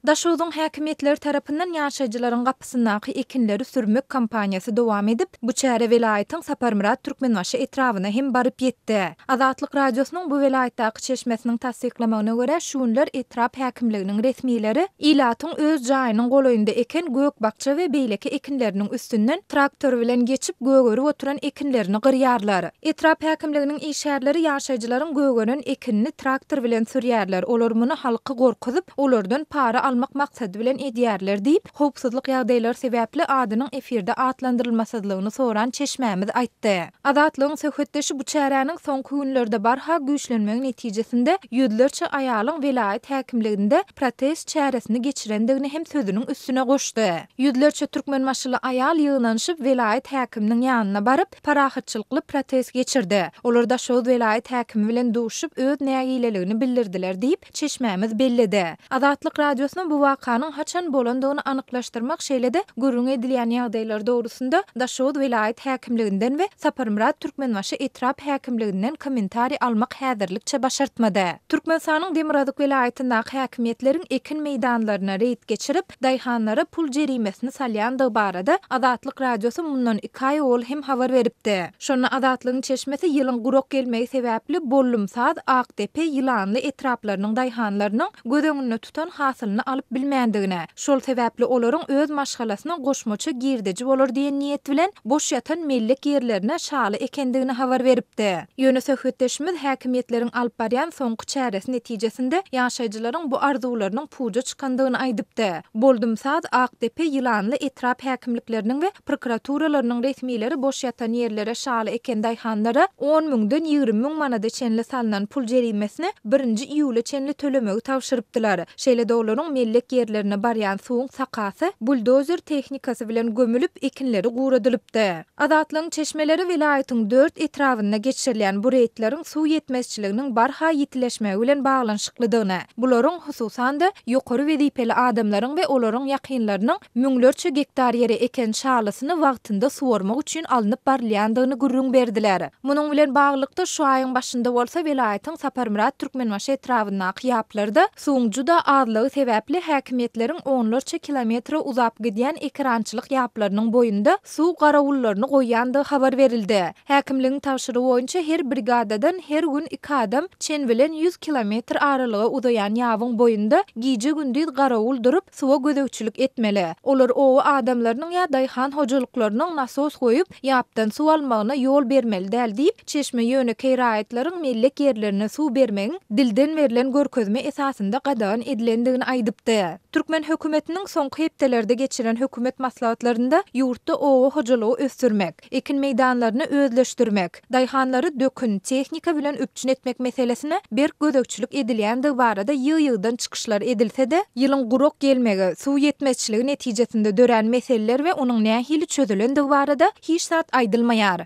Daşozyň häkimetleri tarapyndan ýaşaýjylaryň gapysynaky ekinleri sürmek kampaniyasy dowam edip, bu çäre welaýatyň Saparmurat Türkmenbaşy etrawyna hem baryp ýetdi. Azatlyk radiosynyň bu welaýatdaky çeşmesiniň tasdiklamagyna görä, şu günler etrap häkimliginiň resmiýetleri ilatyň öz jaýynyň golaýynda eken gökbakça we beýleki ekinleriniň üstünden traktor bilen geçip gögörüp oturan ekinlerini gyrýarlar. Etrap häkimliginiň işgärleri ýaşaýjylaryň gögören ekinini traktor bilen sürýärler. Olar muny halky gorkuzyp, olardan para almak maksady bilen edýärler diýip, howpsuzlyk ýagdaýlary sebäpli adynyň efirde atlandyrylmasadygyny soran çeşmämiz aýtdy. Azatlygyň söhbetdeşi bu çäräniň soňky günlerde barha güýçlenmegi netijesinde ýüzlerçe aýalyň welaýat häkimliginde protest çäresini geçirendigini hem sözüniň üstüne goşdy. Ýüzlerçe türkmenbaşyly aýal ýygnanyşyp welaýat häkiminiň ýanyna baryp parahatçylykly protest geçirdi. Olar da şol welaýat häkimi bilen duşup öz nägileligini bildirdiler diýip çeşmämiz bellidi. Azatlyk radiosynyň bu wakanyň haçan bolandygyny anyklaşdyrmak şeýlede gürrüň edilýän ýagdaýlar dogrusunda Daşowut welaýat häkimliginden we Saparmurat Türkmenbaşy etrap häkimliginden kommentari almak häzirlikçe başartmady. Türkmenistanyň Demirazyk welaýatyndaky häkimetleriň ekin meýdanlaryna reýt geçirip, daýhanlara pul jerimesini salýandygy barada Azatlyk radiosy mundan 2 aý ol hem habar beripdi. Şonu Azatlygyň çeşmesi ýylyň gurok gelmegi sebäpli Bollumsaz, Akdepe, Ýylanly etraplarynyň daýhanlarynyň gödöňüne tutan hasylyny alyp bilmändigine, şol sebäpli olaryň öz maşgalasyna goşmaça girdeji bolar diýen niýet bilen boş ýatan mellek ýerlerine şaly ekendigini habar beripdi. Ýöne söhbetdeşimiz häkimetleriň alyp barýan soňky çäresi netijesinde ýaşaýjylaryň bu arzularynyň puja çykandygyny aýdypdy. Boldumsaz, Akdepe, Ýylanly etrap häkimlikleriniň we prokuraturalarynyň resmiýetleri boş ýatan ýerlere şaly eken daýhanlara 10 000-dan 20 000 manada çenli salynan pul jerimesini 1-nji iýule çenli tölemegi tawşyrypdylar. Şeýle olaryň mellek ýerlerine barýan suwuň sakasy buldozer tehnikasy bilen gömülüp ekinleri guradylypdy. Azatlygyň çeşmeleri welaýatyň 4 etrawyna geçirilýän bu reýtleriň suw ýetmezçiliginiň barha ýitileşmegi bilen baglanşyklydygyny, bularyň hususan da ýokary wezipeli adamlaryň we olaryň ýakynlarynyň müňlerçe gektar ýere eken şalysyny wagtynda suwarmak üçin alınıp barylýandygyny gürrüň berdiler. Munyň bilen baglykda şu aýyň başynda bolsa welaýatyň Saparmurat Türkmenbaşy etrawyndaky ýaplarda suwuň juda azlygy sebäpli häkimetleriň onlarça kilometre uzap gidýän ekrançylyk ýaplarynyň boýunda suw garawullaryny goýandygy habar berildi. Häkimligiň tawşyrygy boýunça her brigadadan her gün 2 adam çen bilen 100 kilometr aralyga uzayan ýabyň boýunda gije gündüz garawul durup suwa gödökçilik etmeli. Olar o adamlarynyň ýa daýhan hojalyklarynyň nasos goýup ýapdan suw almagyna ýol bermeli däl diýip çeşme ýöne keýraýatlaryň mellek ýerlerine suw bermegiň dilden berilen görkezme esasynda gadan edilendigini aýdypdy. Türkmen hökümetiniň soňky hepdelerde geçiren hökümet maslahatlarynda ýurtda owa hojalygy ösdürmek, ekin meýdanlaryny özleşdirmek, daýhanlary dökün tehnika bilen üpçün etmek meselesine berk gödökçilik edilýändigi barada ýygy-ýygydan çykyşlar edilse-de, ýylyň gurok gelmegi, suw ýetmezçiligi netijesinde dören meseleler we onuň nähili çözülendigi barada hiç zat aýdylmaýar.